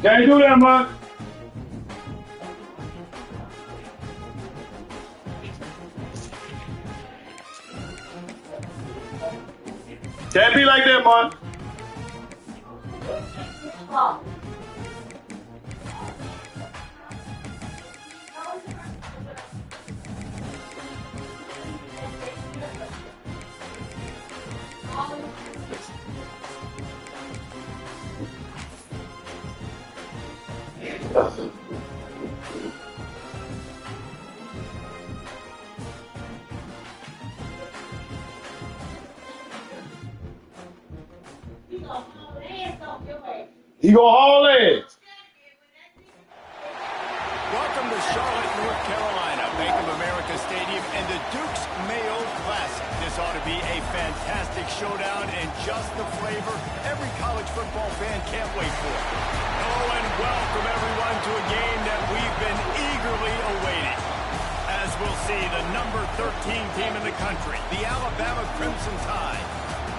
Can't do that much. Can't be like that, man. He gonna haul ass. Welcome to Charlotte, North Carolina, Bank of America Stadium, and the Duke's Mayo Classic. This ought to be a fantastic showdown and just the flavor every college football fan can't wait for. Hello and welcome everyone to a game that we've been eagerly awaiting. As we'll see, the number 13 team in the country, the Alabama Crimson Tide,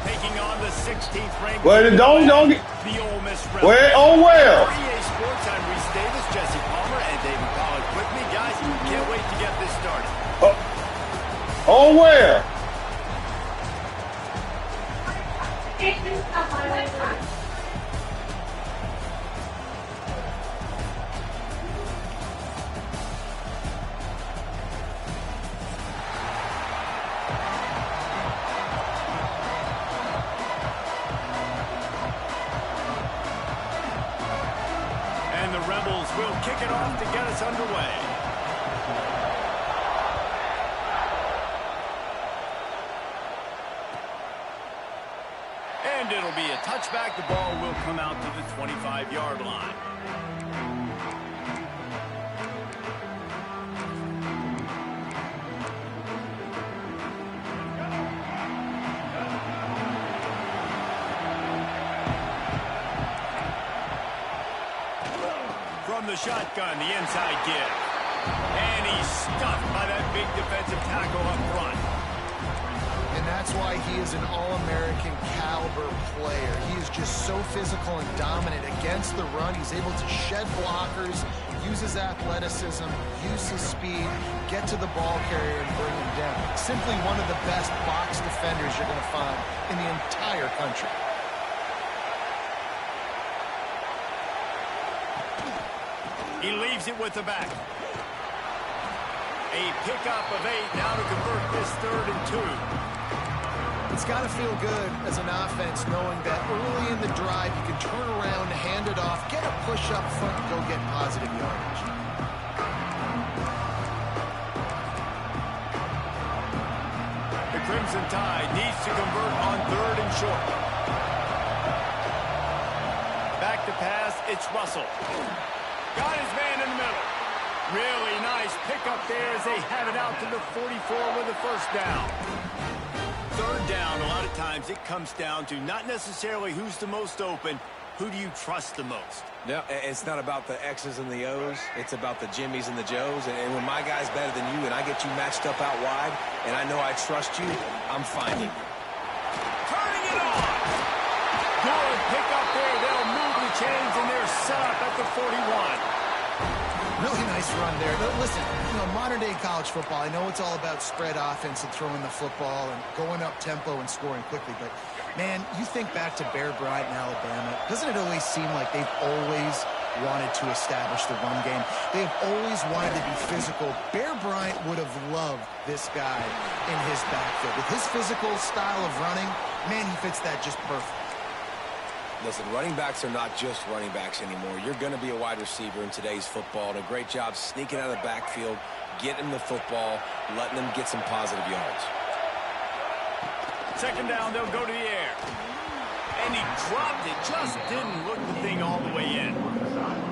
taking on the 16th ranked. Well, don't get the Ole Miss Rebels. well. Oh well. For EA Sports, I'm Reese Davis, Jesse Palmer, and David Pollack with me. Guys, can't wait to get this started. Oh well. And the Rebels will kick it off to get us underway. And it'll be a touchback. The ball will come out to the 25-yard line. From the shotgun, the inside give. And he's stuffed by that big defensive tackle up front. And that's why he is an All-American caliber player. He is just so physical and dominant against the run. He's able to shed blockers, use his athleticism, use his speed, get to the ball carrier and bring him down. Simply one of the best box defenders you're going to find in the entire country. He leaves it with the back. A pickup of 8 now to convert this 3rd and 2. It's got to feel good as an offense knowing that early in the drive you can turn around, hand it off, get a push up front, and go get positive yardage. The Crimson Tide needs to convert on 3rd and short. Back to pass, it's Russell. Got his man in the middle. Really nice pickup there as they have it out to the 44 with a first down. 3rd down, a lot of times it comes down to not necessarily who's the most open, who do you trust the most? No, it's not about the X's and the O's. It's about the Jimmys and the Joes. And when my guy's better than you and I get you matched up out wide and I know I trust you, I'm finding you. Turning it on. Good pickup there. They'll move the chains and they're set up at the 41. Really nice run there. Listen, modern-day college football, I know it's all about spread offense and throwing the football and going up tempo and scoring quickly, but, man, you think back to Bear Bryant in Alabama, doesn't it always seem like they've always wanted to establish the run game? They've always wanted to be physical. Bear Bryant would have loved this guy in his backfield. With his physical style of running, man, he fits that just perfect. Listen, running backs are not just running backs anymore. You're going to be a wide receiver in today's football, and a great job sneaking out of the backfield, getting the football, letting them get some positive yards. 2nd down, they'll go to the air. And he dropped it, just didn't look the thing all the way in.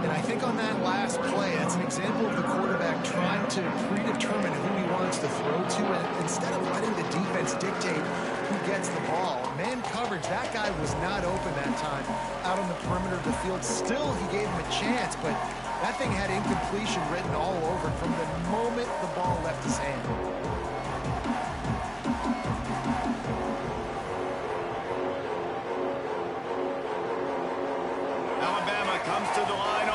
And I think on that last play, that's an example of the quarterback trying to predetermine who he wants to throw to, and instead of letting the defense dictate who gets the ball. Man coverage, that guy was not open that time out on the perimeter of the field. Still, he gave him a chance, but that thing had incompletion written all over it from the moment the ball left his hand. Alabama comes to the line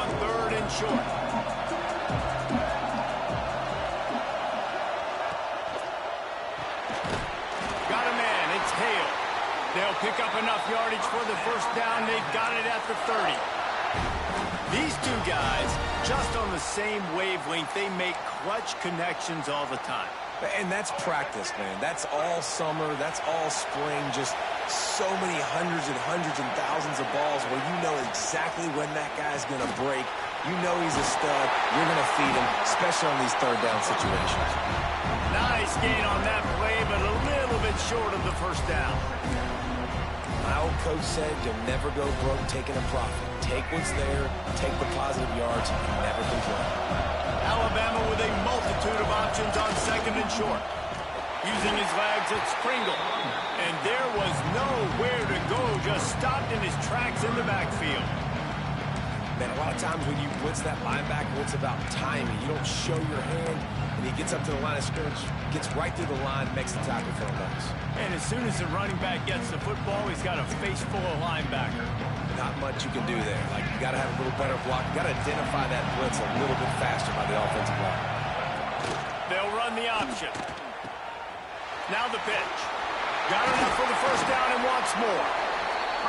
They'll pick up enough yardage for the first down. They've got it at the 30. These two guys, just on the same wavelength, they make clutch connections all the time. And that's practice, man. That's all summer. That's all spring. Just so many hundreds and thousands of balls where you know exactly when that guy's going to break. You know he's a stud. You're going to feed him, especially on these third down situations. Nice gain on that play, but a little bit short of the first down. My old coach said you'll never go broke taking a profit. Take what's there, take the positive yards, and never complain. Alabama with a multitude of options on second and short. Using his legs at Springle. And there was nowhere to go, just stopped in his tracks in the backfield. Man, a lot of times when you blitz that linebacker, it's about timing. You don't show your hand, and he gets up to the line of scrimmage, gets right through the line, makes the tackle for a loss. And as soon as the running back gets the football, he's got a face full of linebacker. Not much you can do there. Like, you got to have a little better block. You got to identify that blitz a little bit faster by the offensive line. They'll run the option. Now the pitch. Got enough for the first down and wants more.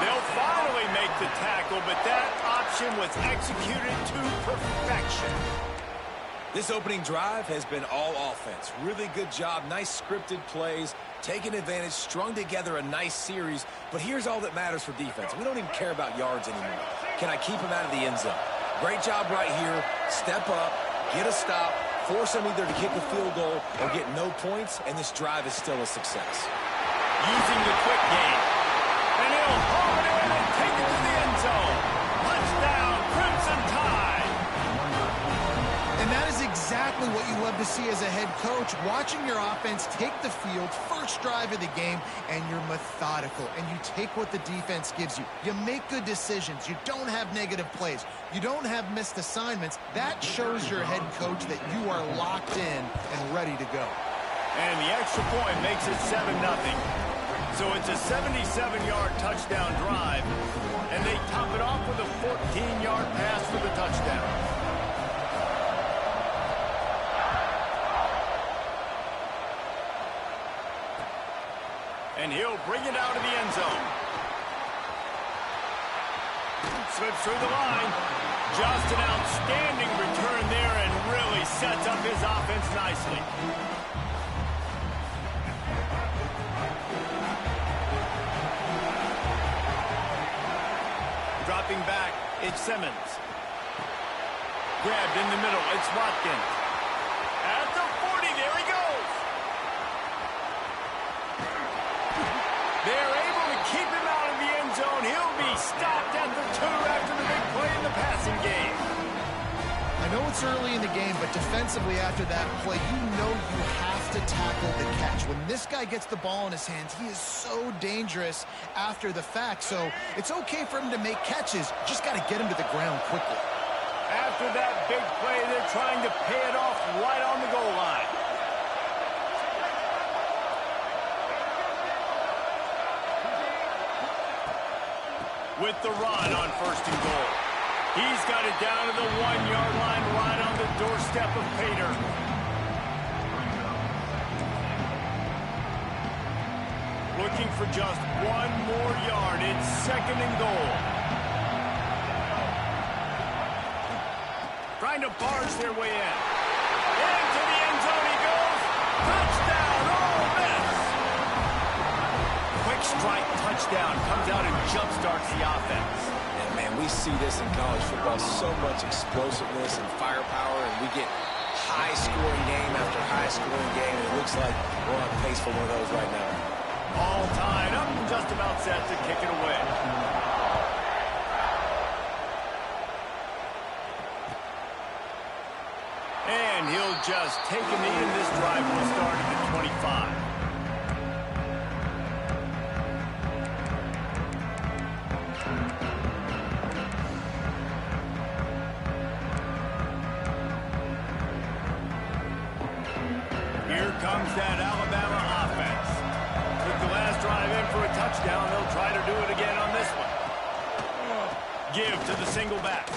They'll finally make the tackle, but that option was executed to perfection. This opening drive has been all offense. Really good job. Nice scripted plays. Taking advantage, strung together a nice series. But here's all that matters for defense. We don't even care about yards anymore. Can I keep him out of the end zone? Great job right here. Step up, get a stop, force him either to kick a field goal or get no points, and this drive is still a success. Using the quick game. And he'll haul it in and take it to the end zone. Touchdown, Crimson Tide. And that is exactly what you love to see as a head coach. Watching your offense take the field, first drive of the game, and you're methodical. And you take what the defense gives you. You make good decisions. You don't have negative plays. You don't have missed assignments. That shows your head coach that you are locked in and ready to go. And the extra point makes it 7-0. So it's a 77-yard touchdown drive, and they top it off with a 14-yard pass for the touchdown. And he'll bring it out of the end zone. Slips through the line. Just an outstanding return there and really sets up his offense nicely. Dropping back, it's Simmons. Grabbed in the middle, it's Watkins. At the 40, there he goes. They're able to keep him out of the end zone. He'll be stopped at the 2 after the big play in the passing game. I know it's early in the game, but defensively after that play, you know you have to tackle the catch. When this guy gets the ball in his hands, he is so dangerous after the fact. So it's okay for him to make catches. Just got to get him to the ground quickly. After that big play, they're trying to pay it off right on the goal line. With the run on first and goal. He's got it down to the 1-yard line right on the doorstep of Pater. Looking for just 1 more yard. It's second and goal. Trying to barge their way in. Into the end zone he goes. Touchdown, Ole Miss. Quick strike touchdown. Comes out and jump-starts the offense. And, man, we see this in college football. So much explosiveness and firepower, and we get high-scoring game after high-scoring game. And it looks like we're on pace for one of those right now. All tied up and just about set to kick it away. And he'll just take a knee, and this drive will start at the 25. Here comes that Alabama offense. Took the last drive in for a touchdown. They'll try to do it again on this one. Give to the single back.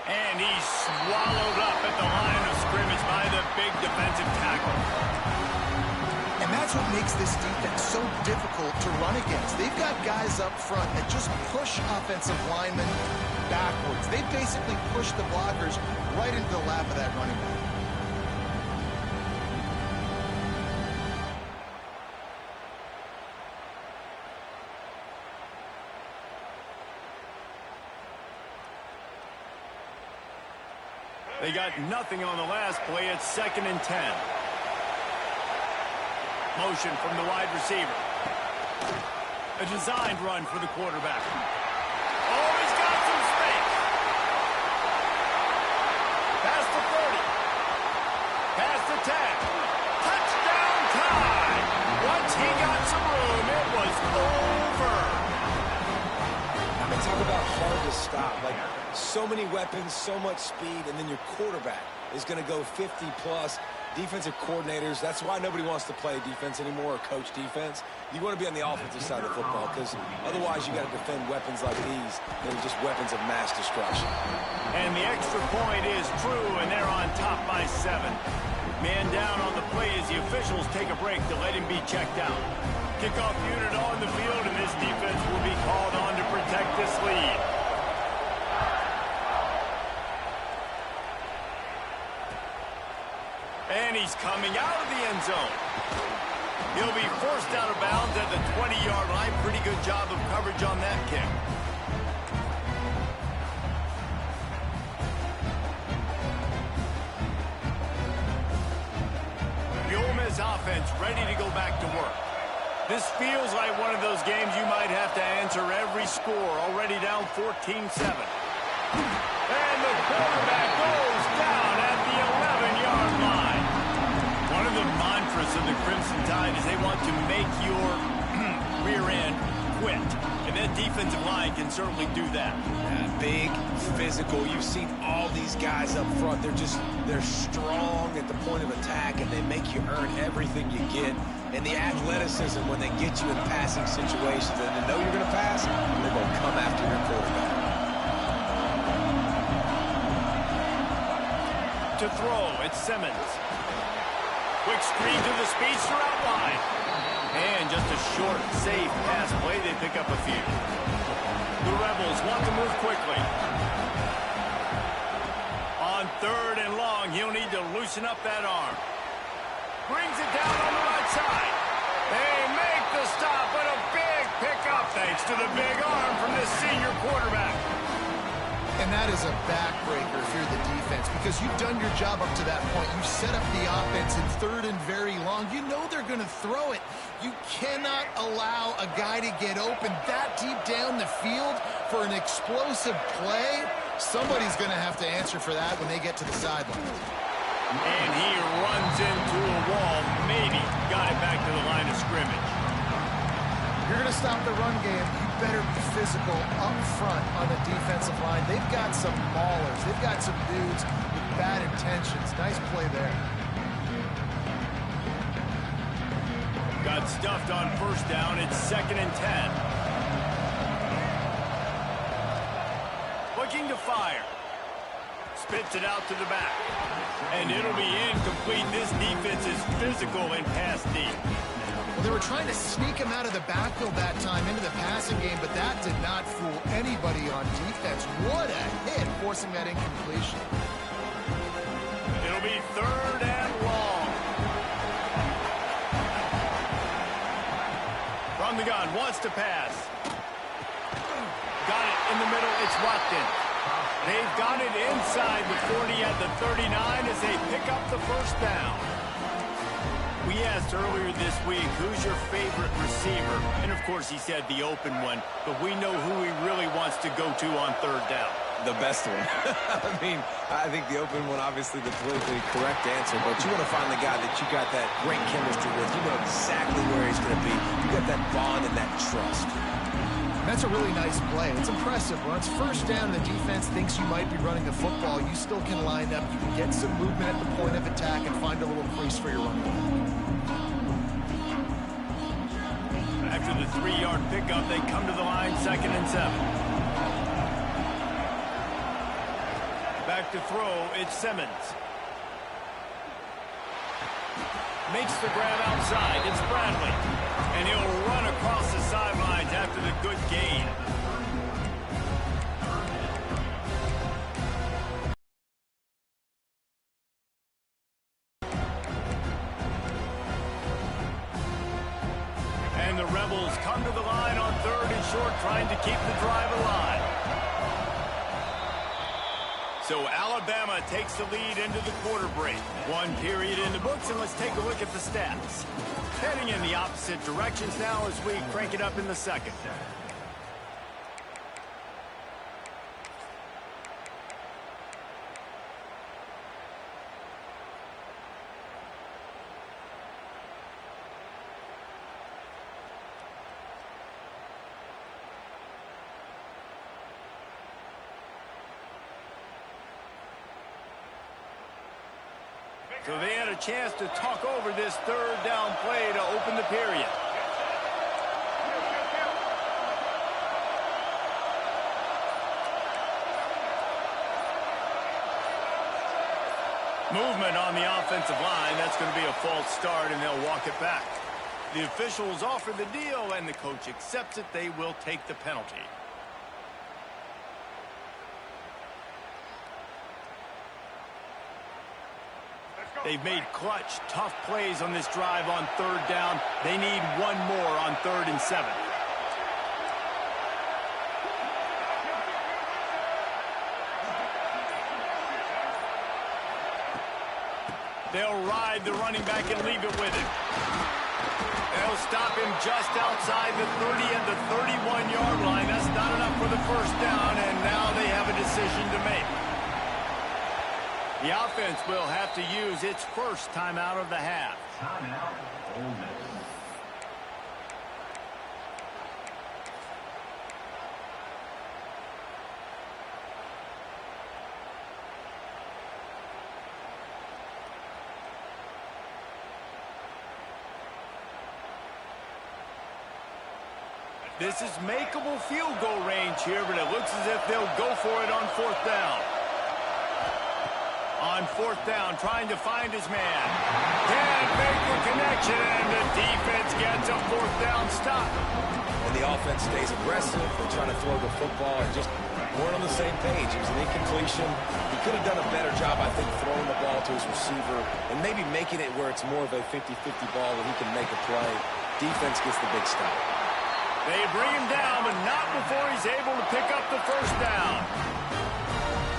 And he's swallowed up at the line of scrimmage by the big defensive tackle. And that's that's what makes this defense so difficult to run against. They've got guys up front that just push offensive linemen backwards. They basically push the blockers right into the lap of that running back. They got nothing on the last play. It's 2nd and 10. Motion from the wide receiver. A designed run for the quarterback. Oh, he's got some space. Past the 30. Past the 10. Touchdown time. Once he got some room, it was over. I mean, talk about hard to stop. Like, so many weapons, so much speed, and then your quarterback is going to go 50-plus. Defensive coordinators, that's why nobody wants to play defense anymore or coach defense. You want to be on the offensive side of the football because otherwise you got to defend weapons like these. They're just weapons of mass destruction. And the extra point is true, and they're on top by 7. Man down on the play as the officials take a break to let him be checked out. Kickoff unit on the field, and this defense will be called on to protect this lead. And he's coming out of the end zone. He'll be forced out of bounds at the 20-yard line. Pretty good job of coverage on that kick. The Ole Miss offense ready to go back to work. This feels like one of those games you might have to answer every score. Already down 14-7. And the quarterback goes down at the 11-yard line. One of the mantras of the Crimson Tide is they want to make your rear end quit. And that defensive line can certainly do that. Yeah, big, physical. You've seen all these guys up front. They're strong at the point of attack, and they make you earn everything you get. And the athleticism when they get you in passing situations and they know you're going to pass, they're going to come after your quarterback. To throw, it's Simmons. Quick screen to the speedster out wide. And just a short, safe pass play. They pick up a few. The Rebels want to move quickly. On 3rd and long, he'll need to loosen up that arm. Brings it down on the right side. They make the stop, but a big pickup thanks to the big arm from this senior quarterback. And that is a backbreaker if you're the defense because you've done your job up to that point. You set up the offense in 3rd and very long. You know they're going to throw it. You cannot allow a guy to get open that deep down the field for an explosive play. Somebody's going to have to answer for that when they get to the sideline. And he runs into a wall. Maybe got it back to the line of scrimmage. You're going to stop the run game. You better be physical up front on the defensive line. They've got some maulers. They've got some dudes with bad intentions. Nice play there. Got stuffed on 1st down. It's 2nd and 10. Looking to fire. Spits it out to the back. And it'll be incomplete. This defense is physical and pass deep. Well, they were trying to sneak him out of the backfield that time into the passing game, but that did not fool anybody on defense. What a hit, forcing that incompletion. It'll be 3rd and long. From the gun, wants to pass. Got it in the middle, it's Watkins. They've got it inside the 40 at the 39 as they pick up the 1st down. We asked earlier this week, who's your favorite receiver? And, of course, he said the open one, but we know who he really wants to go to on 3rd down. The best one. I think the open one, obviously the politically correct answer, but you want to find the guy that you got that great chemistry with. You know exactly where he's going to be. You got that bond and that trust. That's a really nice play. It's impressive. When it's 1st down and the defense thinks you might be running the football, you still can line up. You can get some movement at the point of attack and find a little crease for your running back. After the 3-yard pickup, they come to the line, 2nd and 7. Back to throw, it's Simmons. Makes the grab outside. It's Bradley. And he'll run across the sidelines after the good gain. And the Rebels come to the line on 3rd and short, trying to keep the drive alive. So Alabama takes the lead into the quarter break. 1 period in the books, and let's take a look at the stats. Heading in the opposite directions now as we crank it up in the second. So they had a chance to talk over this 3rd down play to open the period. Movement on the offensive line. That's going to be a false start, and they'll walk it back. The officials offer the deal, and the coach accepts it. They will take the penalty. They've made clutch, tough plays on this drive on 3rd down. They need 1 more on 3rd and 7. They'll ride the running back and leave it with him. They'll stop him just outside the 30 and the 31-yard line. That's not enough for the 1st down, and now they have a decision to make. The offense will have to use its first timeout of the half. Timeout, Ole Miss. This is makeable field goal range here, but it looks as if they'll go for it on 4th down. On 4th down, trying to find his man. Can't make the connection, and the defense gets a 4th down stop. And the offense stays aggressive. They're trying to throw the football and just weren't on the same page. It was an incompletion. He could have done a better job, I think, throwing the ball to his receiver and maybe making it where it's more of a 50-50 ball where he can make a play. Defense gets the big stop. They bring him down, but not before he's able to pick up the 1st down.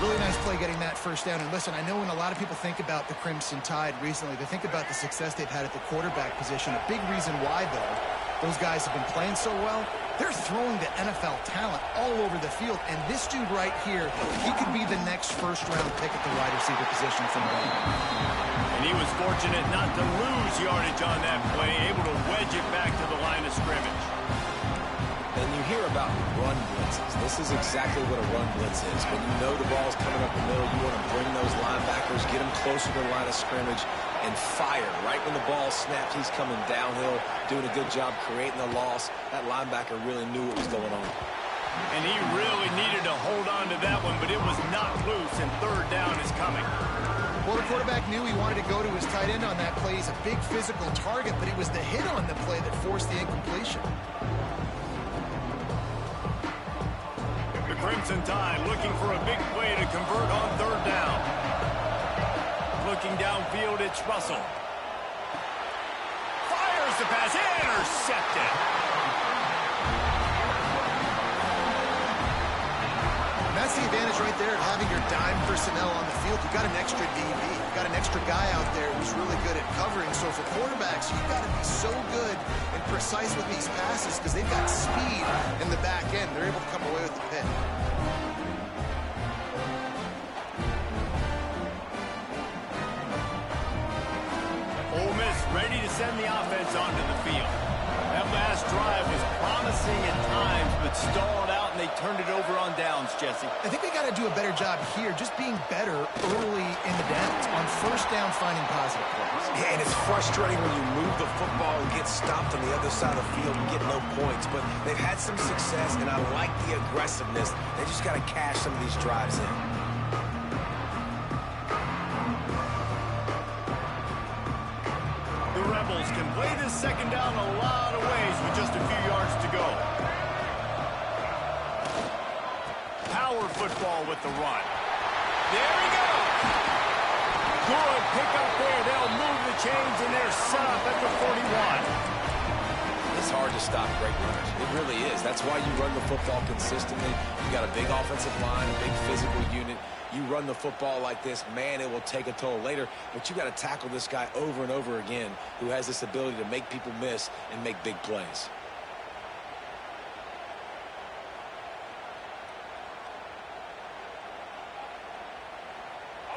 Really nice play getting that 1st down. And listen, I know when a lot of people think about the Crimson Tide recently, they think about the success they've had at the quarterback position. A big reason why, though, those guys have been playing so well, they're throwing to NFL talent all over the field. And this dude right here, he could be the next 1st-round pick at the wide receiver position from Bama. And he was fortunate not to lose yardage on that play, able to wedge it back to the line of scrimmage. And you hear about run blitzes. This is exactly what a run blitz is. When you know the ball's coming up the middle, you want to bring those linebackers, get them closer to the line of scrimmage, and fire. Right when the ball snapped, he's coming downhill, doing a good job creating the loss. That linebacker really knew what was going on. And he really needed to hold on to that one, but it was not loose, and 3rd down is coming. Well, the quarterback knew he wanted to go to his tight end on that play. He's a big physical target, but it was the hit on the play that forced the incompletion. The Crimson Tide looking for a big play to convert on 3rd down. Looking downfield, it's Russell. Fires the pass, intercepted. And that's the advantage right there of having your dime personnel on the field. You've got an extra DB. You've got an extra guy out there who's really good at covering. So for quarterbacks, you've got to be so good and precise with these passes because they've got speed in the back end. They're able to come away with the pick. Ole Miss ready to send the offense onto the field. That last drive was promising at times, but stalled out, and they turned it over on downs, Jesse. I think they got to do a better job here, just being better early in the downs. On 1st down, finding positive plays. Yeah, and it's frustrating when you move the football and get stopped on the other side of the field and get no points. But they've had some success, and I like the aggressiveness. They just got to cash some of these drives in. Rebels can play this second down a lot of ways with just a few yards to go. Power football with the run. There he goes. Good pickup there. They'll move the chains, and they're set up at the 41. It's hard to stop great runners. It really is. That's why you run the football consistently. You got a big offensive line, a big physical unit. You run the football like this, man, it will take a toll later. But you got to tackle this guy over and over again who has this ability to make people miss and make big plays.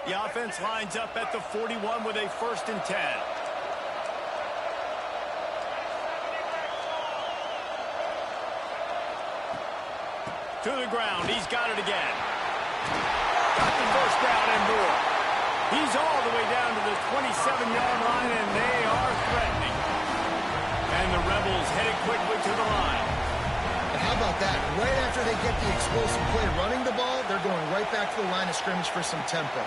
The offense lines up at the 41 with a 1st and 10. To the ground. He's got it again. Got the 1st down and more. He's all the way down to the 27-yard line, and they are threatening. And the Rebels headed quickly to the line. And how about that? Right after they get the explosive play running the ball, they're going right back to the line of scrimmage for some tempo.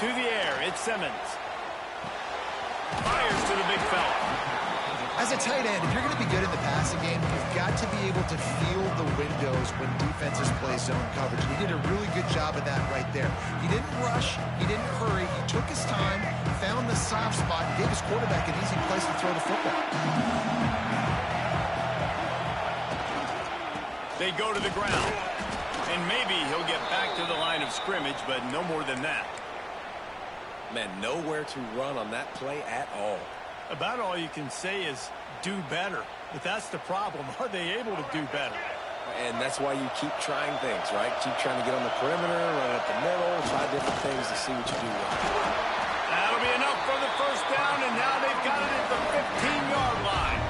To the air, it's Simmons. Fires to the big fella. As a tight end, if you're going to be good in the passing game, you've got to be able to feel the windows when defenses play zone coverage. And he did a really good job of that right there. He didn't rush. He didn't hurry. He took his time, found the soft spot, and gave his quarterback an easy place to throw the football. They go to the ground. And maybe he'll get back to the line of scrimmage, but no more than that. Man, nowhere to run on that play at all. About all you can say is do better. But that's the problem. Are they able to do better? And that's why you keep trying things, right? Keep trying to get on the perimeter, run up the middle, try different things to see what you do well. That'll be enough for the 1st down, and now they've got it at the 15-yard line.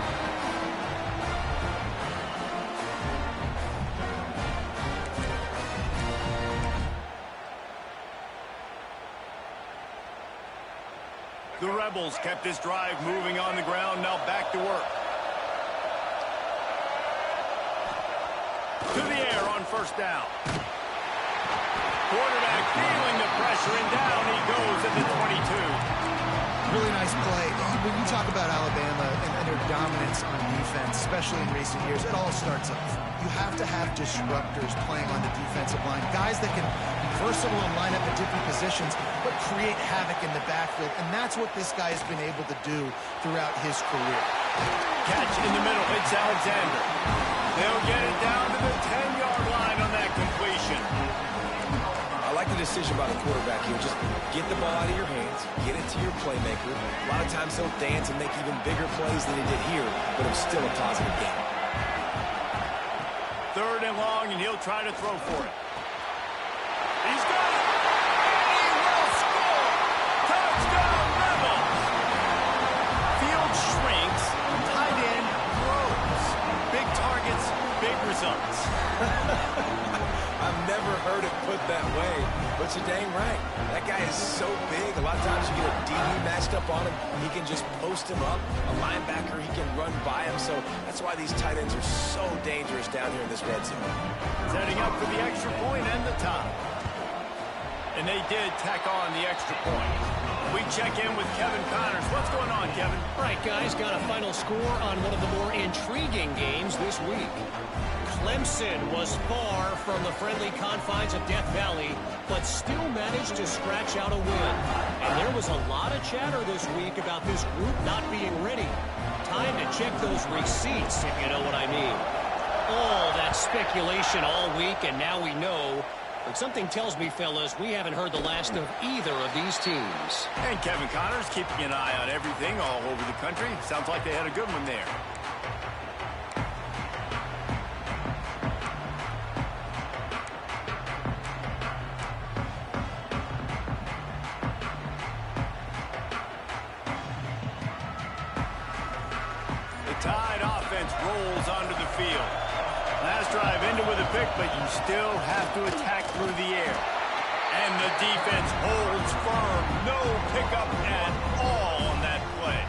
The Rebels kept this drive moving on the ground, now back to work. To the air on 1st down. Quarterback feeling the pressure, and down he goes at the 22. Really nice play. When you talk about Alabama and their dominance on defense, especially in recent years, it all starts off. You have to have disruptors playing on the defensive line, guys that can be versatile and line up at different positions, but create havoc in the backfield, and that's what this guy has been able to do throughout his career. Catch in the middle, it's Alexander. They'll get it down to the 10-yard line on that completion. I like the decision by the quarterback here. Just get the ball out of your hands, get it to your playmaker. A lot of times he'll dance and make even bigger plays than he did here, but it was still a positive game. 3rd and long, and he'll try to throw for it. He's got it! And he will score! Touchdown, Rebels! Field shrinks, tight end grows. Big targets, big results. I've never heard it put that way, but you're dang right. That guy is so big. A lot of times you get a DB matched up on him. He can just post him up. A linebacker, he can run by him. So that's why these tight ends are so dangerous down here in this red zone. Setting up for the extra point and the tie. And they did tack on the extra point. We check in with Kevin Connors. What's going on, Kevin? Right, guys, got a final score on one of the more intriguing games this week. Clemson was far from the friendly confines of Death Valley, but still managed to scratch out a win. And there was a lot of chatter this week about this group not being ready. Time to check those receipts, if you know what I mean. All that speculation all week, and now we know. But something tells me, fellas, we haven't heard the last of either of these teams. And Kevin Connors keeping an eye on everything all over the country. Sounds like they had a good one there. Tide offense rolls onto the field. Last drive ended with a pick, but you still have to attack through the air. And the defense holds firm. No pickup at all on that play.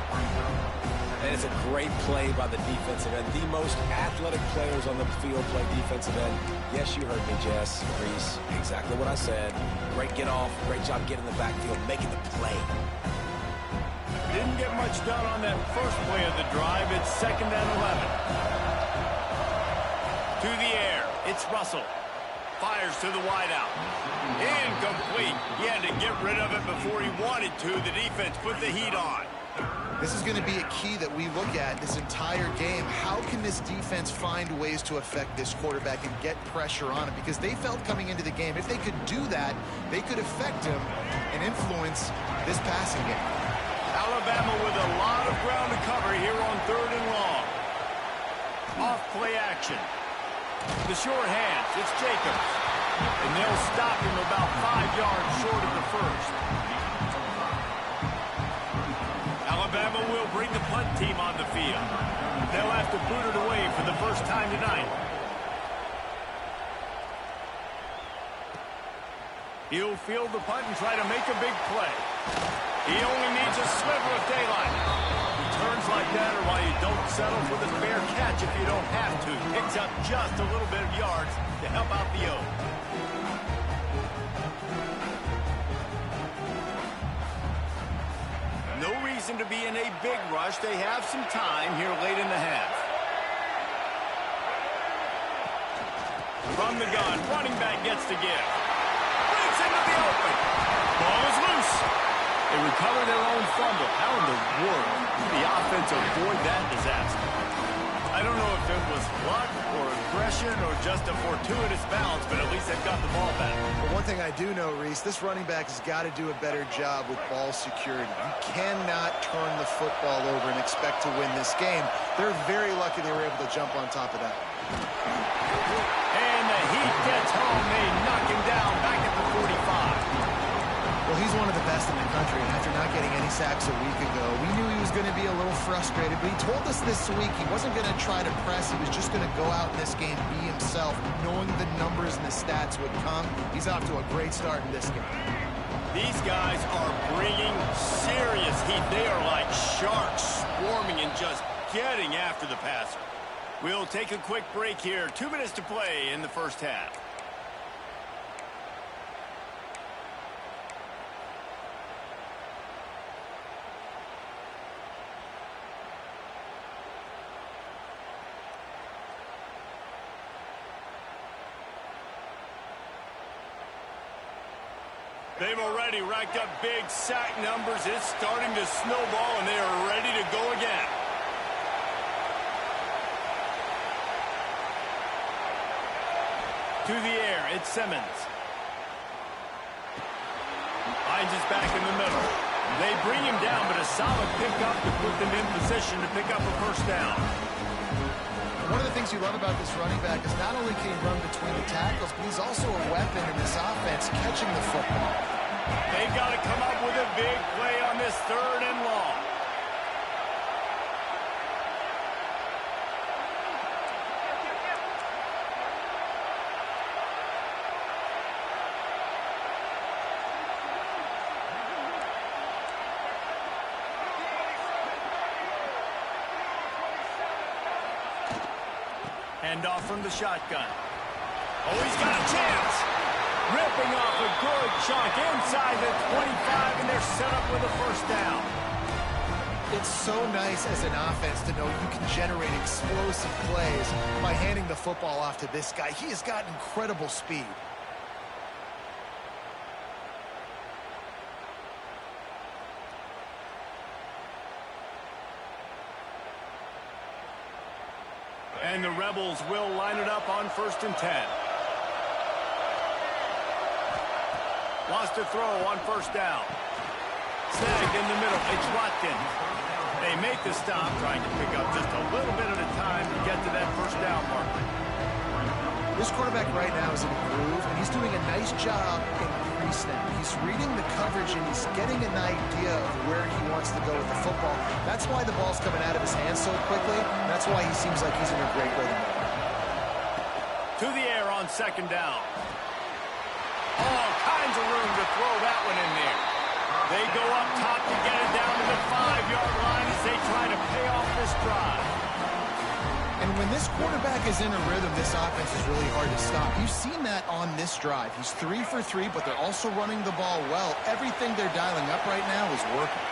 And It's a great play by the defensive end. The most athletic players on the field play defensive end. Yes, you heard me, Jess, Reese. Exactly what I said. Great get off. Great job getting in the backfield, making the play. Didn't get much done on that first play of the drive. It's 2nd and 11. To the air. It's Russell. Fires to the wideout. Incomplete. He had to get rid of it before he wanted to. The defense put the heat on. This is going to be a key that we look at this entire game. How can this defense find ways to affect this quarterback and get pressure on him? Because they felt coming into the game, if they could do that, they could affect him and influence this passing game. Alabama with a lot of ground to cover here on 3rd and long. Off play action. The short hands, it's Jacobs. And they'll stop him about 5 yards short of the first. Alabama will bring the punt team on the field. They'll have to boot it away for the first time tonight. He'll field the punt and try to make a big play. He only needs a sliver of daylight. Returns like that are why you don't settle for the fair catch if you don't have to. Picks up just a little bit of yards to help out the O. No reason to be in a big rush. They have some time here late in the half. From the gun, running back gets to give. Breaks into the open. Ball is loose. They recover their own fumble. How in the world did the offense avoid that disaster? I don't know if it was luck or aggression or just a fortuitous bounce, but at least they've got the ball back. But one thing I do know, Reese, this running back has got to do a better job with ball security. You cannot turn the football over and expect to win this game. They're very lucky they were able to jump on top of that. And the heat gets home. They knock him down back at the 45. Well, he's one of the best in the country, and after not getting any sacks a week ago, we knew he was going to be a little frustrated, but he told us this week he wasn't going to try to press. He was just going to go out in this game, be himself, knowing the numbers and the stats would come. He's off to a great start in this game. These guys are bringing serious heat. They are like sharks swarming and just getting after the passer. We'll take a quick break here. 2 minutes to play in the first half. They've already racked up big sack numbers. It's starting to snowball, and they are ready to go again. To the air, it's Simmons. Hines is back in the middle. They bring him down, but a solid pickup to put them in position to pick up a first down. One of the things you love about this running back is not only can he run between the tackles, but he's also a weapon in this offense, catching the football. They've got to come up with a big play on this 3rd and long. Hand off from the shotgun. Oh, he's got a chance. Ripping off a good chunk inside the 25, and they're set up with a first down. It's so nice as an offense to know you can generate explosive plays by handing the football off to this guy. He has got incredible speed. And the Rebels will line it up on 1st and 10. Wants to throw on 1st down. Snagged in the middle. It's Watkins. They make the stop, trying to pick up just a little bit at a time to get to that first down marker. This quarterback right now is in a groove, and he's doing a nice job in pre-snap. He's reading the coverage, and he's getting an idea of where he wants to go with the football. That's why the ball's coming out of his hands so quickly. That's why he seems like he's in a great rhythm. To the air on 2nd down. All kinds of room to throw that one in there. They go up top to get it down to the 5-yard line as they try try to pay off this drive. And when this quarterback is in a rhythm, this offense is really hard to stop. You've seen that on this drive. He's 3 for 3, but they're also running the ball well. Everything they're dialing up right now is working.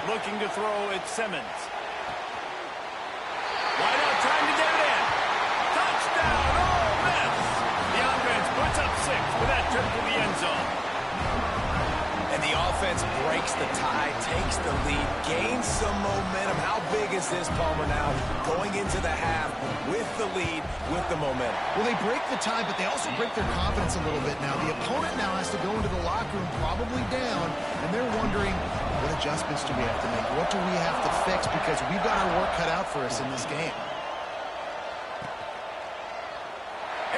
Looking to throw at Simmons. Wide out, trying to get it in. Touchdown, Ole Miss. The offense puts up 6 with that trip to the end zone. And the offense breaks the tie, takes the lead, gains some momentum. How big is this, Palmer, now? Going into the half with the lead, with the momentum. Well, they break the tie, but they also break their confidence a little bit now. The opponent now has to go into the locker room probably down, and they're wondering, what adjustments do we have to make? What do we have to fix? Because we've got our work cut out for us in this game.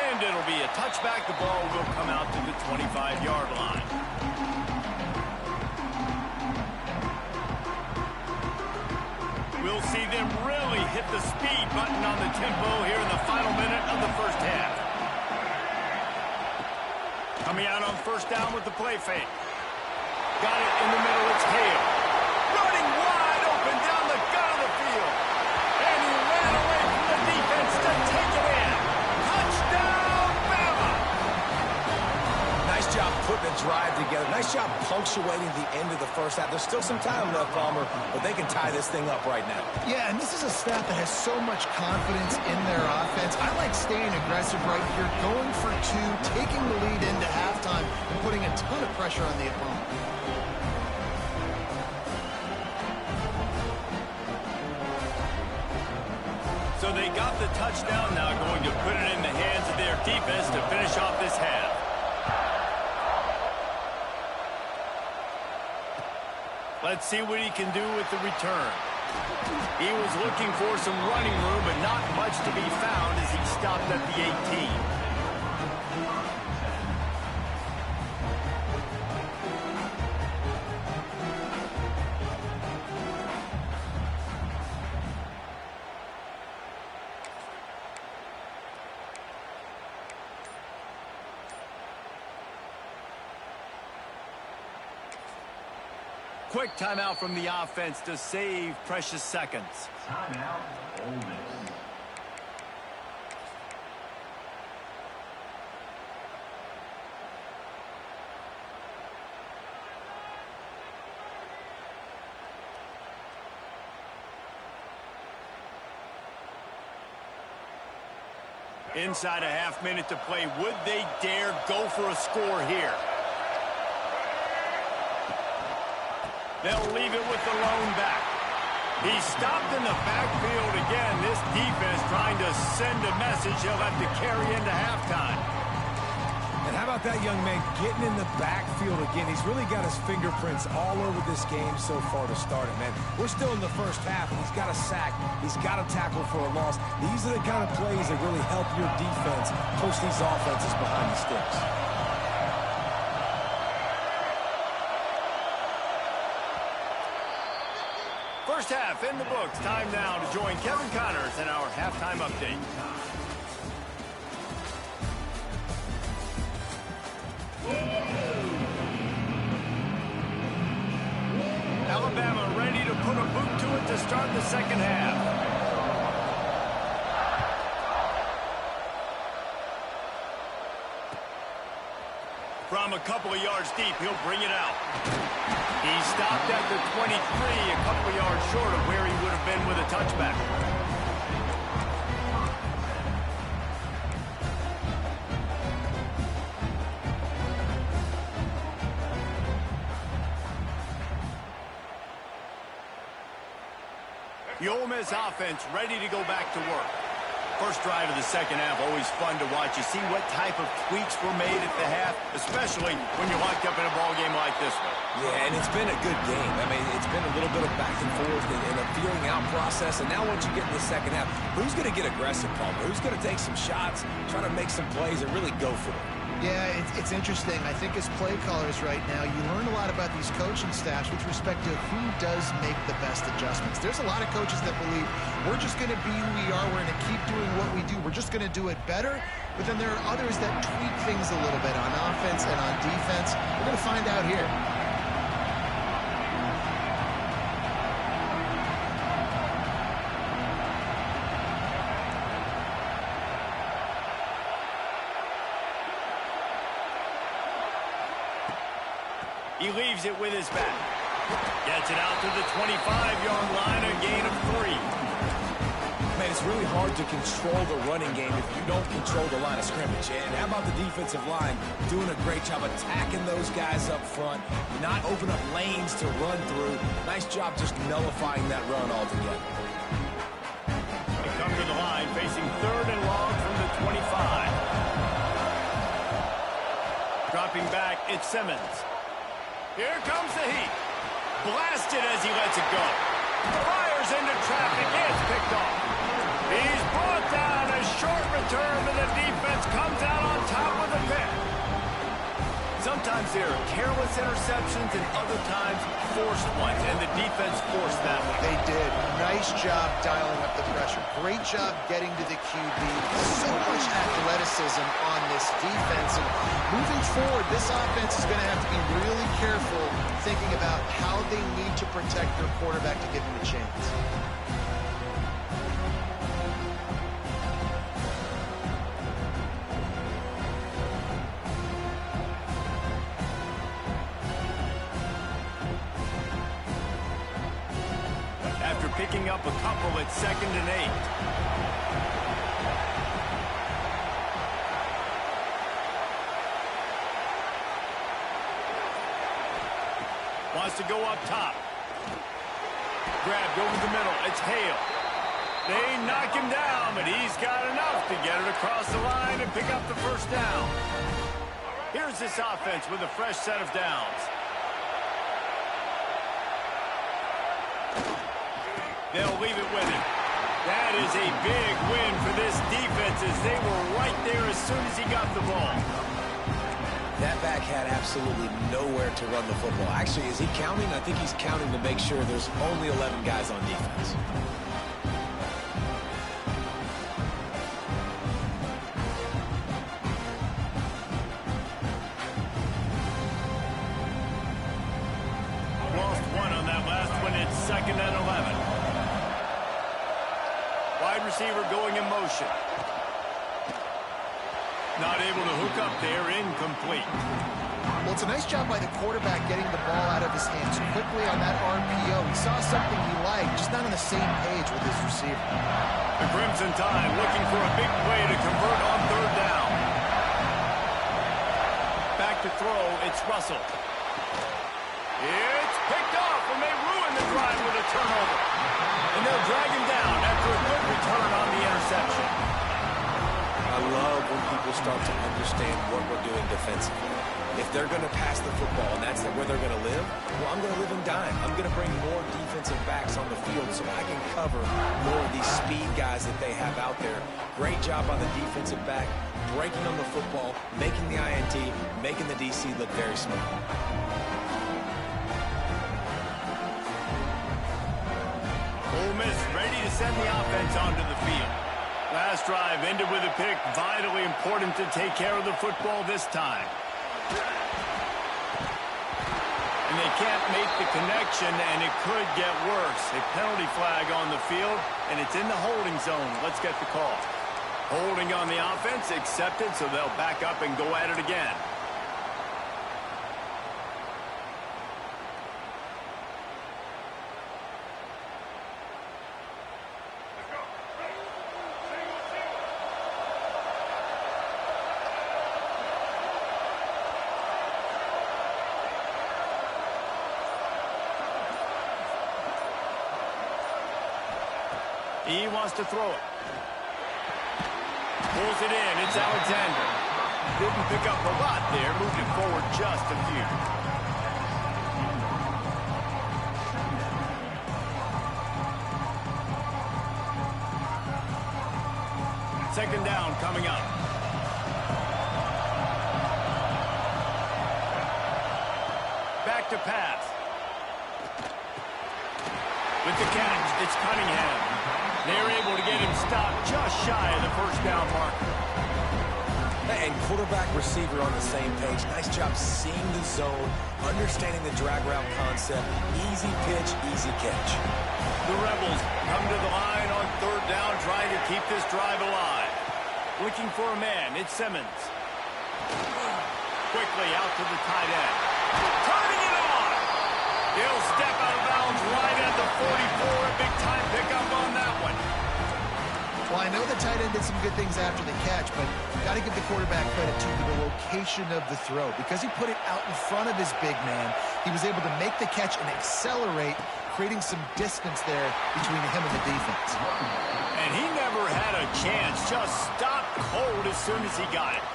And it'll be a touchback. The ball will come out to the 25-yard line. We'll see them really hit the speed button on the tempo here in the final minute of the first half. Coming out on first down with the play fake. Got it in the middle, it's Hale. Running wide open down the gut of the field. And he ran away from the defense to take it in. Touchdown, Bama! Nice job putting a drive together. Nice job punctuating the end of the first half. There's still some time left, Palmer, but they can tie this thing up right now. Yeah, and this is a staff that has so much confidence in their offense. I like staying aggressive right here, going for 2, taking the lead into halftime, and putting a ton of pressure on the opponent. So they got the touchdown, now going to put it in the hands of their defense to finish off this half. Let's see what he can do with the return. He was looking for some running room, but not much to be found as he stopped at the 18. Quick timeout from the offense to save precious seconds. Timeout, Ole Miss. Inside a half minute to play. Would they dare go for a score here? They'll leave it with the lone back. He stopped in the backfield again. This defense trying to send a message he'll have to carry into halftime. And how about that young man getting in the backfield again? He's really got his fingerprints all over this game so far to start it, man. We're still in the first half. He's got a sack. He's got a tackle for a loss. These are the kind of plays that really help your defense push these offenses behind the sticks. First half in the books. Time now to join Kevin Connors in our halftime update. Alabama ready to put a boot to it to start the second half. From a couple of yards deep, he'll bring it out. He stopped at the 23, a couple of yards short of where he would have been with a touchback. The Ole Miss offense ready to go back to work. First drive of the second half, always fun to watch. You see what type of tweaks were made at the half, especially when you're locked up in a ball game like this one. Yeah, and it's been a good game. I mean, it's been a little bit of back and forth and a feeling out process. And now once you get in the second half, who's going to get aggressive, Palmer? Who's going to take some shots, try to make some plays, and really go for it? Yeah, it's interesting. I think as play callers right now, you learn a lot about these coaching staffs with respect to who does make the best adjustments. There's a lot of coaches that believe we're just going to be who we are. We're going to keep doing what we do. We're just going to do it better. but then there are others that tweak things a little bit on offense and on defense. We're going to find out here. He leaves it with his back. Gets it out to the 25-yard line, a gain of 3. Man, it's really hard to control the running game if you don't control the line of scrimmage. And how about the defensive line doing a great job attacking those guys up front, not open up lanes to run through. Nice job just nullifying that run altogether. They come to the line facing 3rd and long from the 25. Dropping back, it's Simmons. Here comes the heat. Blasted as he lets it go. Fires into traffic. It's picked off. He's brought down. A short return, and the defense comes out on top of the pick. Sometimes there are careless interceptions, and other times forced ones, and the defense forced that one. They did. Nice job dialing up the pressure. Great job getting to the QB. So much athleticism on this defense. And moving forward, this offense is going to have to be really careful thinking about how they need to protect their quarterback to give him a chance. After picking up a couple at 2nd and 8. Wants to go up top. Grabbed over the middle. It's Hale. They knock him down, but he's got enough to get it across the line and pick up the first down. Here's this offense with a fresh set of downs. They'll leave it with him. That is a big win for this defense as they were right there as soon as he got the ball. That back had absolutely nowhere to run the football. Actually, is he counting? I think he's counting to make sure there's only 11 guys on defense. Lost one on that last one. It's 2nd and 11. Wide receiver going in motion. Not able to hook up there, incomplete. Well, it's a nice job by the quarterback getting the ball out of his hands quickly on that RPO. He saw something he liked, just not on the same page with his receiver. The Crimson Tide looking for a big play to convert on 3rd down. Back to throw, it's Russell. It's picked off, and they ruin the drive with a turnover. And they'll drag him down after a good return on the interception. I love when people start to understand what we're doing defensively. If they're going to pass the football and that's where they're going to live, well, I'm going to live in dime. I'm going to bring more defensive backs on the field so I can cover more of these speed guys that they have out there. Great job on the defensive back, breaking on the football, making the INT, making the DC look very smart. Ole Miss ready to send the offense onto the field. Last drive ended with a pick. Vitally important to take care of the football this time. And they can't make the connection, and it could get worse. A penalty flag on the field, and it's in the holding zone. Let's get the call. Holding on the offense, accepted, so they'll back up and go at it again. He wants to throw it. Pulls it in. It's Alexander. Didn't pick up a lot there. Moved it forward just a few. Second down coming up. Back to pass. With the catch, it's Cunningham. They're able to get him stopped just shy of the first down marker. And quarterback receiver on the same page. Nice job seeing the zone, understanding the drag route concept. Easy pitch, easy catch. The Rebels come to the line on third down, trying to keep this drive alive. Looking for a man, it's Simmons. Quickly out to the tight end. Turning it on! He'll step out of bounds right at the 44. A big-time pickup on that one. Well, I know the tight end did some good things after the catch, but got to give the quarterback credit to the location of the throw. Because he put it out in front of his big man, he was able to make the catch and accelerate, creating some distance there between him and the defense. And he never had a chance. Just stopped cold as soon as he got it.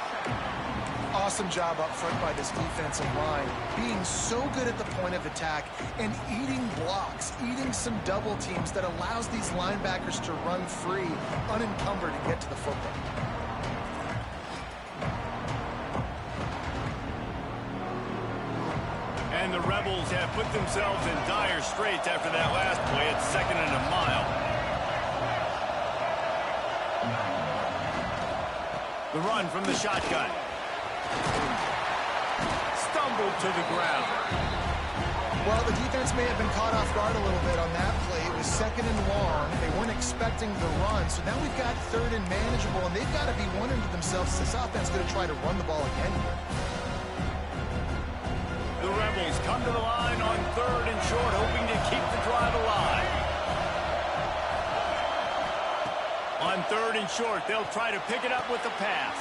Awesome job up front by this defensive line, being so good at the point of attack and eating blocks, eating some double teams that allows these linebackers to run free, unencumbered, and get to the football. And the Rebels have put themselves in dire straits after that last play. It's 2nd and a mile. The run from the shotgun. Stumbled to the ground. Well, the defense may have been caught off guard a little bit on that play. It was 2nd and long. They weren't expecting the run. So now we've got 3rd and manageable, and they've got to be wondering to themselves, this offense is going to try to run the ball again here. The Rebels come to the line on 3rd and short, hoping to keep the drive alive. On 3rd and short, they'll try to pick it up with the pass.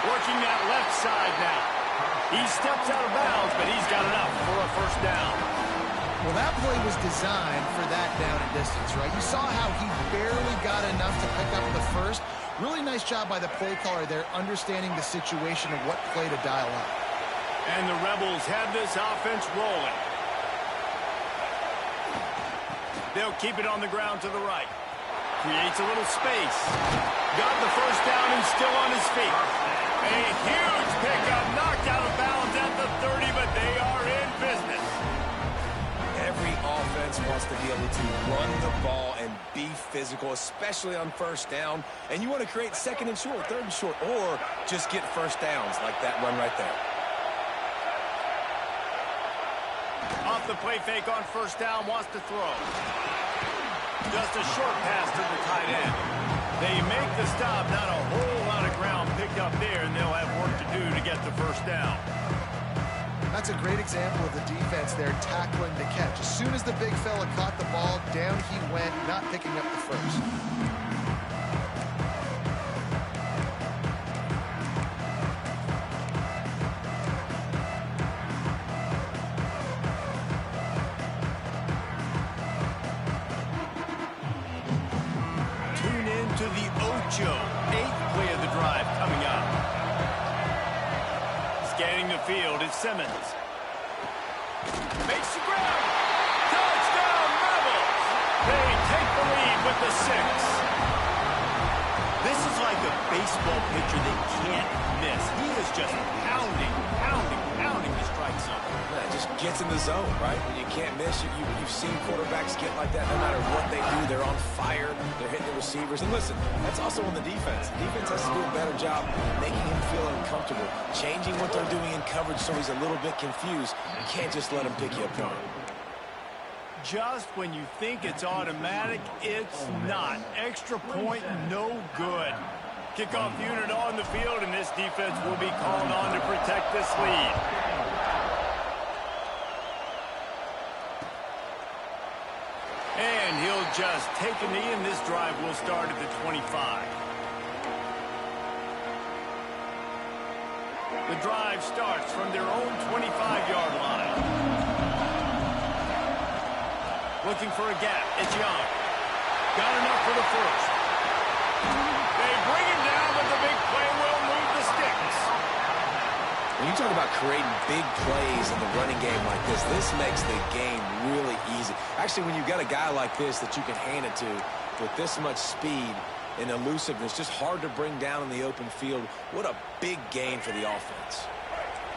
Working that left side now. He steps out of bounds, but he's got enough for a first down. Well, that play was designed for that down and distance, right? You saw how he barely got enough to pick up the first. Really nice job by the play caller there, understanding the situation and what play to dial up. And the Rebels have this offense rolling. They'll keep it on the ground to the right. Creates a little space. Got the first down and still on his feet. A huge pickup, knocked out of bounds at the 30, but they are in business. Every offense wants to be able to run the ball and be physical, especially on first down. And you want to create 2nd and short, 3rd and short, or just get first downs like that run right there. Off the play fake on first down, wants to throw. Just a short pass to the tight end. They make the stop, not a whole lot of ground picked up there, and they'll have work to do to get the first down. That's a great example of the defense there tackling the catch. As soon as the big fella caught the ball, down he went, not picking up the first. To the Ocho, 8th play of the drive coming up. Scanning the field, it's Simmons. Makes the grab. Touchdown, Rebels! They take the lead with the 6. This is like a baseball pitcher they can't miss. He is just pounding the strike zone. Yeah, it just gets in the zone, right? When you can't miss, you've seen quarterbacks get like that no matter what they do. They're on fire. They're hitting the receivers. And listen, that's also on the defense. The defense has to do a better job making him feel uncomfortable, changing what they're doing in coverage so he's a little bit confused. You can't just let him pick you apart. Just when you think it's automatic, it's not. Extra point, no good. Kickoff unit on the field, and this defense will be called on to protect this lead. And he'll just take a knee, and this drive will start at the 25. The drive starts from their own 25-yard line. Looking for a gap. It's Young. Got enough for the first. They bring him down, but the big play will move the sticks. When you talk about creating big plays in the running game like this makes the game really easy. Actually, when you've got a guy like this that you can hand it to with this much speed and elusiveness, just hard to bring down in the open field, what a big gain for the offense.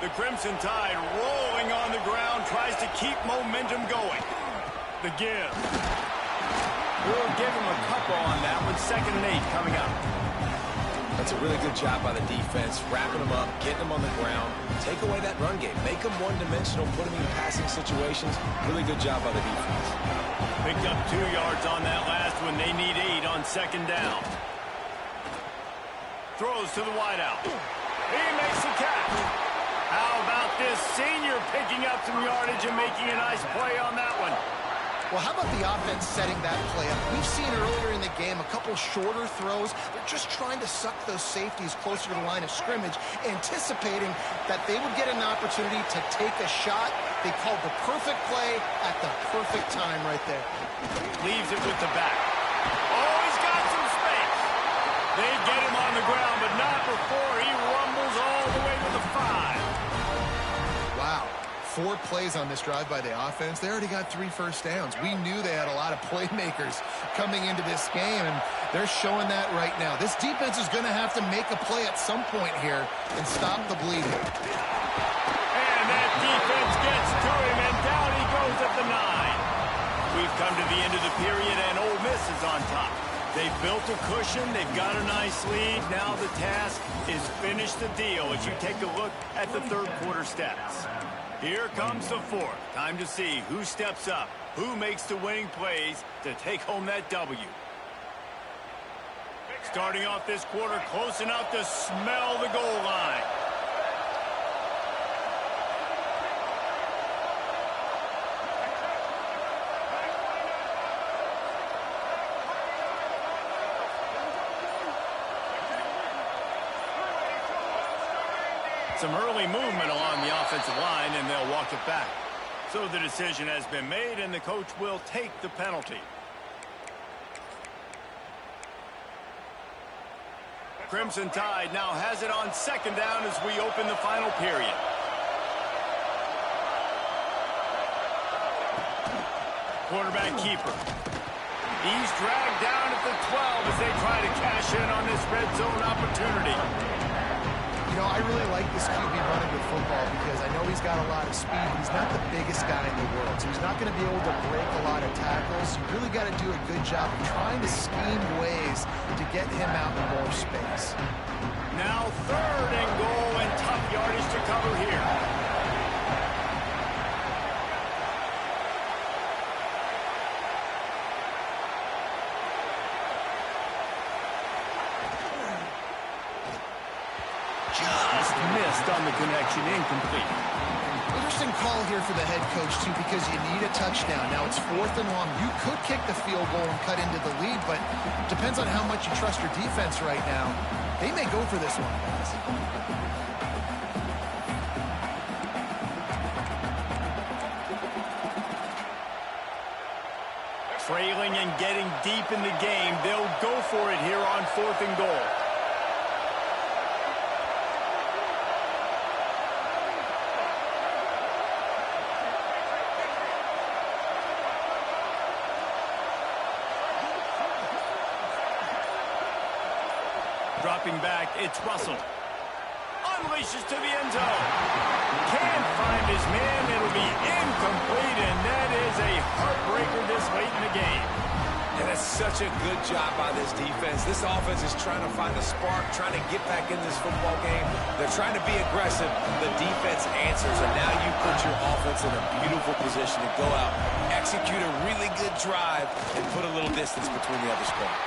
The Crimson Tide rolling on the ground, tries to keep momentum going. The give. We'll give him a couple on that one. 2nd and 8 coming up. That's a really good job by the defense, wrapping them up, getting them on the ground. Take away that run game. Make them one-dimensional, put them in passing situations. Really good job by the defense. Picked up 2 yards on that last one. They need 8 on second down. Throws to the wideout. He makes the catch. How about this senior picking up some yardage and making a nice play on that one? Well, how about the offense setting that play up? We've seen earlier in the game a couple shorter throws. They're just trying to suck those safeties closer to the line of scrimmage, anticipating that they would get an opportunity to take a shot. They called the perfect play at the perfect time right there. Leaves it with the back. Oh, he's got some space. They get him on the ground, but not before he rumbles all the way to the 5. Wow. 4 plays on this drive by the offense. They already got 3 first downs. We knew they had a lot of playmakers coming into this game, and they're showing that right now. This defense is going to have to make a play at some point here and stop the bleeding. And that defense gets to him, and down he goes at the 9. We've come to the end of the period, and Ole Miss is on top. They've built a cushion. They've got a nice lead. Now the task is finish the deal as you take a look at the third quarter stats. Here comes the fourth. Time to see who steps up, who makes the winning plays to take home that W. Starting off this quarter close enough to smell the goal line. Some early movement along the offensive line, and they'll walk it back. So the decision has been made, and the coach will take the penalty. Crimson Tide now has it on second down as we open the final period. Quarterback keeper. He's dragged down at the 12 as they try to cash in on this red zone opportunity. You know, I really like this QB running with football because I know he's got a lot of speed, but he's not the biggest guy in the world. So he's not going to be able to break a lot of tackles. You really got to do a good job of trying to scheme ways to get him out in more space. Now 3rd and goal, and tough yardage to cover here. Just missed on the connection, incomplete. Interesting call here for the head coach, too, because you need a touchdown. Now it's 4th and long. You could kick the field goal and cut into the lead, but depends on how much you trust your defense right now. They may go for this one, guys. Trailing and getting deep in the game, they'll go for it here on 4th and goal. Dropping back, it's Russell. Unleashes to the end zone. Can't find his man. It'll be incomplete, and that is a heartbreaker this late in the game. And that's such a good job by this defense. This offense is trying to find a spark, trying to get back in this football game. They're trying to be aggressive. The defense answers, and now you put your offense in a beautiful position to go out, execute a really good drive, and put a little distance between the other squad.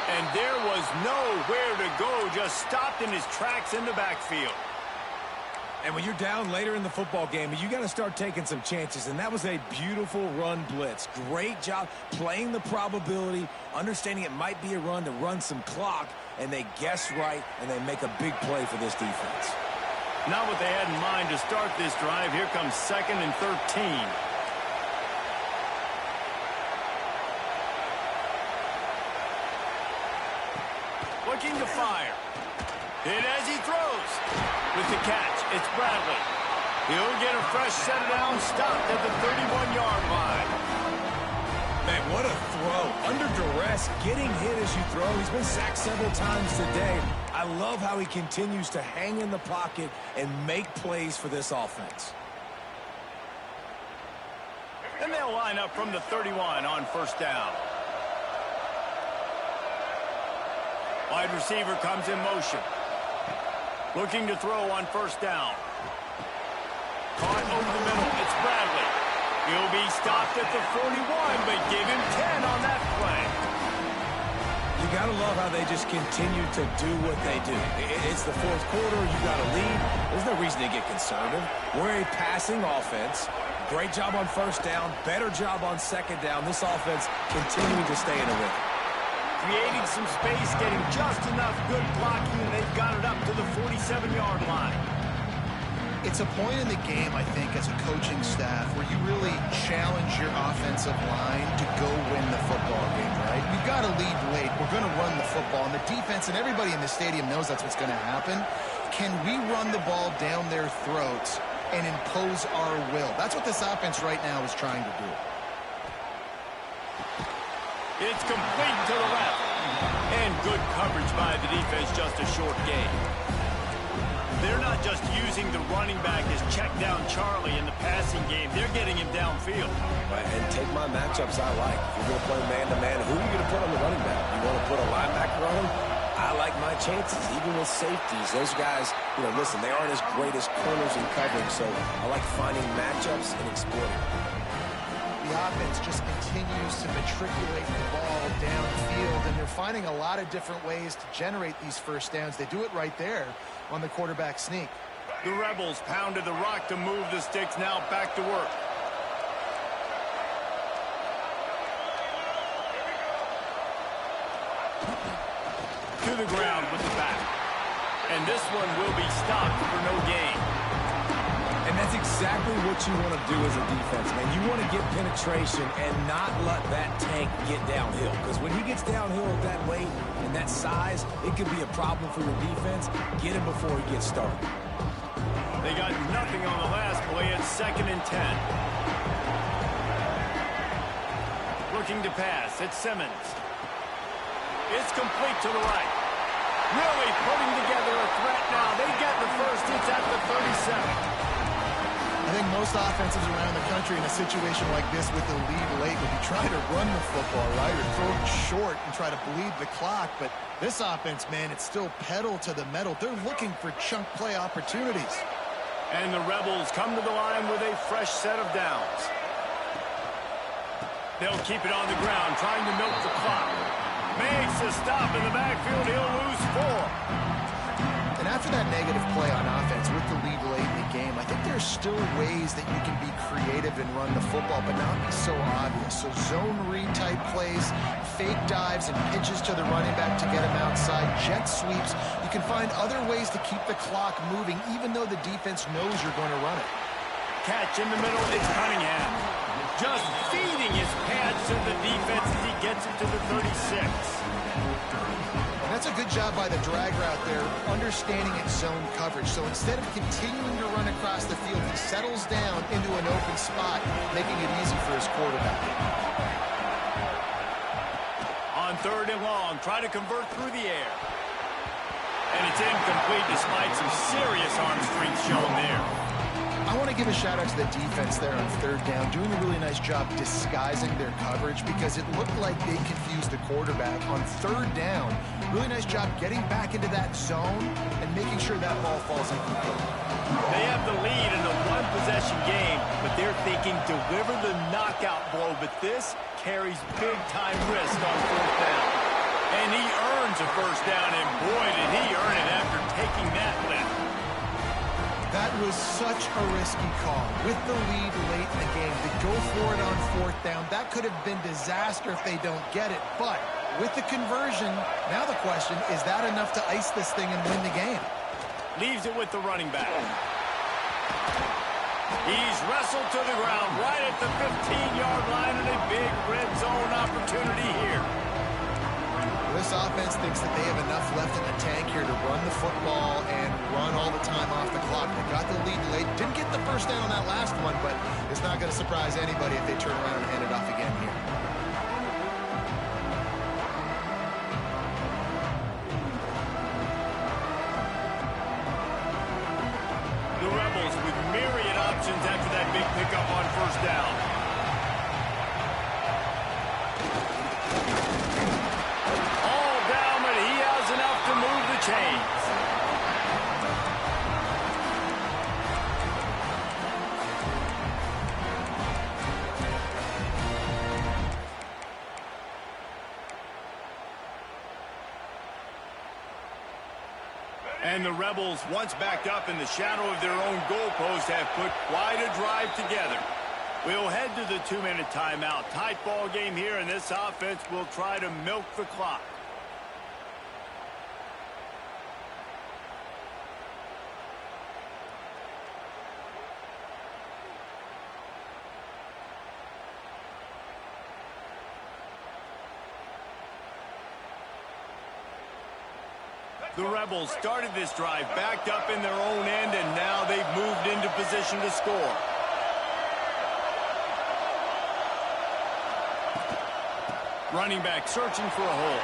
And there was nowhere to go, just stopped in his tracks in the backfield. And when you're down later in the football game, you got to start taking some chances, and that was a beautiful run blitz. Great job playing the probability, understanding it might be a run to run some clock, and they guess right, and they make a big play for this defense. Not what they had in mind to start this drive. Here comes 2nd and 13. Looking to fire. Hit as he throws. With the catch, it's Bradley. He'll get a fresh set down, stopped at the 31-yard line. Man, what a throw. Under duress, getting hit as you throw. He's been sacked several times today. I love how he continues to hang in the pocket and make plays for this offense. And they'll line up from the 31 on 1st down. Wide receiver comes in motion. Looking to throw on first down. Caught over the middle. It's Bradley. He'll be stopped at the 41, but give him 10 on that play. You got to love how they just continue to do what they do. It's the fourth quarter. You got to lead. There's no reason to get conservative. We're a passing offense. Great job on first down. Better job on second down. This offense continuing to stay in a rhythm. Creating some space, getting just enough good blocking, and they've got it up to the 47-yard line. It's a point in the game, I think, as a coaching staff where you really challenge your offensive line to go win the football game, right? We've got to lead late. We're going to run the football. And the defense and everybody in the stadium knows that's what's going to happen. Can we run the ball down their throats and impose our will? That's what this offense right now is trying to do. It's complete to the left. And good coverage by the defense, just a short gain. They're not just using the running back as check down Charlie in the passing game. They're getting him downfield. Right, and take my matchups I like. If you're going to play man-to-man, who are you going to put on the running back? You want to put a linebacker on him? I like my chances, even with safeties. Those guys, listen, they aren't as great as corners in coverage, so I like finding matchups and exploiting. The offense just continues to matriculate the ball downfield, and they're finding a lot of different ways to generate these first downs. They do it right there on the quarterback sneak. The Rebels pounded the rock to move the sticks. Now back to work. To the ground with the back. And this one will be stopped for no gain. And that's exactly what you want to do as a defense, man. You want to get penetration and not let that tank get downhill. Because when he gets downhill at that weight and that size, it could be a problem for your defense. Get him before he gets started. They got nothing on the last play. It's 2nd and 10. Looking to pass. It's Simmons. It's complete to the right. Really putting together a threat now. They get the first. It's at the 37. I think most offenses around the country in a situation like this with the lead late would be trying to run the football, right, or throw it short and try to bleed the clock. But this offense, man, it's still pedal to the metal. They're looking for chunk play opportunities. And the Rebels come to the line with a fresh set of downs. They'll keep it on the ground, trying to milk the clock. Makes a stop in the backfield. He'll lose 4. And after that negative play on offense with the lead late in the game, I think there's still ways that you can be creative and run the football, but not be so obvious. So zone read type plays, fake dives and pitches to the running back to get him outside, jet sweeps. You can find other ways to keep the clock moving, even though the defense knows you're going to run it. Catch in the middle, it's Cunningham. Just feeding his pads to the defense as he gets it to the 36. That's a good job by the drag route there, understanding its zone coverage. So instead of continuing to run across the field, he settles down into an open spot, making it easy for his quarterback. On 3rd and long, try to convert through the air. And it's incomplete despite some serious arm strength shown there. I want to give a shout out to the defense there on 3rd down, doing a really nice job disguising their coverage because it looked like they confused the quarterback on 3rd down. Really nice job getting back into that zone and making sure that ball falls incomplete. They have the lead in a one-possession game, but they're thinking deliver the knockout blow, but this carries big-time risk on 4th down. And he earns a first down, and boy, did he earn it after taking that lift. That was such a risky call. With the lead late in the game, to go for it on 4th down, that could have been disaster if they don't get it. But with the conversion, now the question, is that enough to ice this thing and win the game? Leaves it with the running back. He's wrestled to the ground right at the 15-yard line and a big red zone opportunity here. This offense thinks that they have enough left in the tank here to run the football and run all the time off the clock. They got the lead late. Didn't get the first down on that last one, but it's not going to surprise anybody if they turn around and hand it off again here. The Rebels with myriad options after that big pickup on first down. All down, but he has enough chains. And the Rebels, once backed up in the shadow of their own goalpost, have put quite a drive together. We'll head to the 2-minute timeout. Tight ball game here, and this offense will try to milk the clock. The Rebels started this drive backed up in their own end, and now they've moved into position to score. Running back searching for a hole.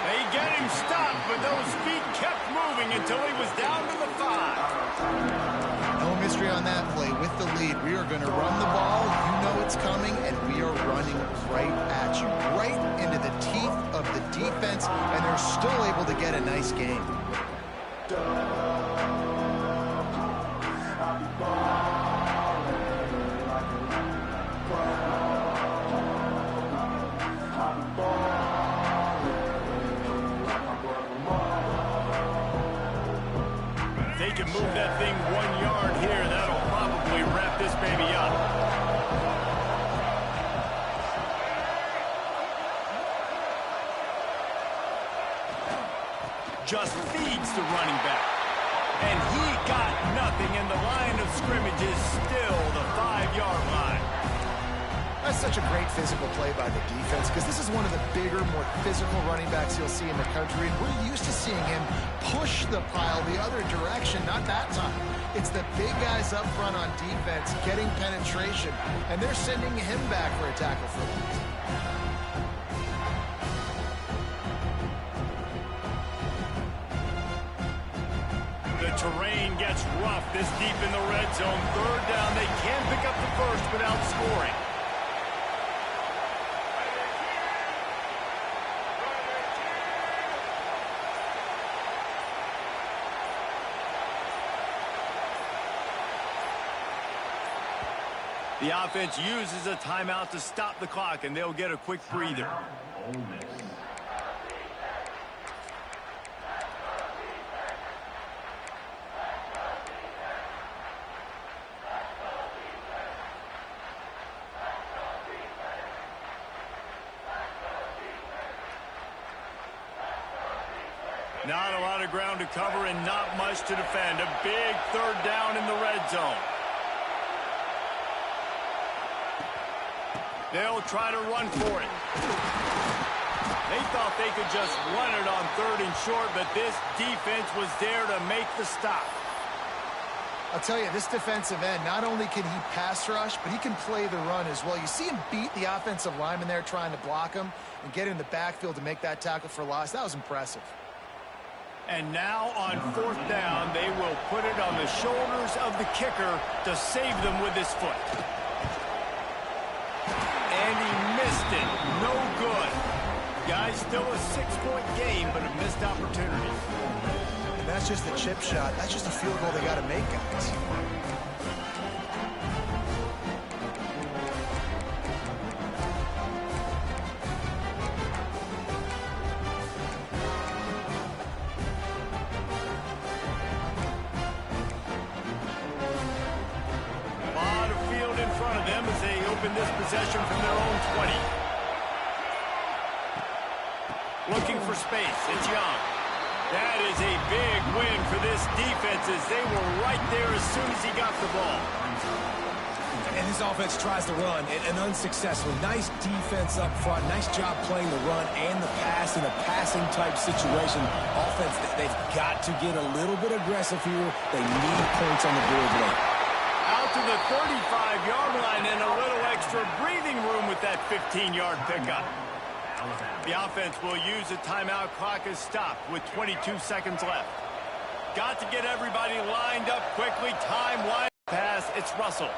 They get him stopped, but those feet kept moving until he was down to the 5. No mystery on that play. With the lead, we are going to run the ball. You know it's coming, and we are running right at you, right into the teeth of the defense, and they're still able to get a nice game. They can move that thing 1 yard here. That'll probably wrap this baby up. Just feeds the running back. And he got nothing, and the line of scrimmage is still the 5-yard line. That's such a great physical play by the defense, because this is one of the bigger, more physical running backs you'll see in the country, and we're used to seeing him push the pile the other direction. Not that time. It's the big guys up front on defense getting penetration, and they're sending him back for a tackle for loss. The terrain gets rough this deep in the red zone. 3rd down, they can pick up the first without scoring. The offense uses a timeout to stop the clock, and they'll get a quick breather. Ole Miss. Not a lot of ground to cover and not much to defend. A big 3rd down in the red zone. They'll try to run for it. They thought they could just run it on 3rd and short, but this defense was there to make the stop. I'll tell you, this defensive end, not only can he pass rush, but he can play the run as well. You see him beat the offensive lineman there trying to block him and get in the backfield to make that tackle for loss. That was impressive. And now on 4th down, they will put it on the shoulders of the kicker to save them with his foot. And he missed it. No good. Guys, still a 6-point game, but a missed opportunity. And that's just a chip shot. That's just a field goal they got to make, guys. This possession from their own 20. Looking for space. It's Young. That is a big win for this defense as they were right there as soon as he got the ball. And this offense tries to run, and unsuccessfully. Nice defense up front. Nice job playing the run and the pass in a passing-type situation. Offense, they've got to get a little bit aggressive here. They need points on the board late. Out to the 35-yard line and a little extra breathing room with that 15-yard pickup. The offense will use a timeout. Clock is stopped with 22 seconds left. Got to get everybody lined up quickly. Time wide pass. It's Russell.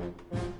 it.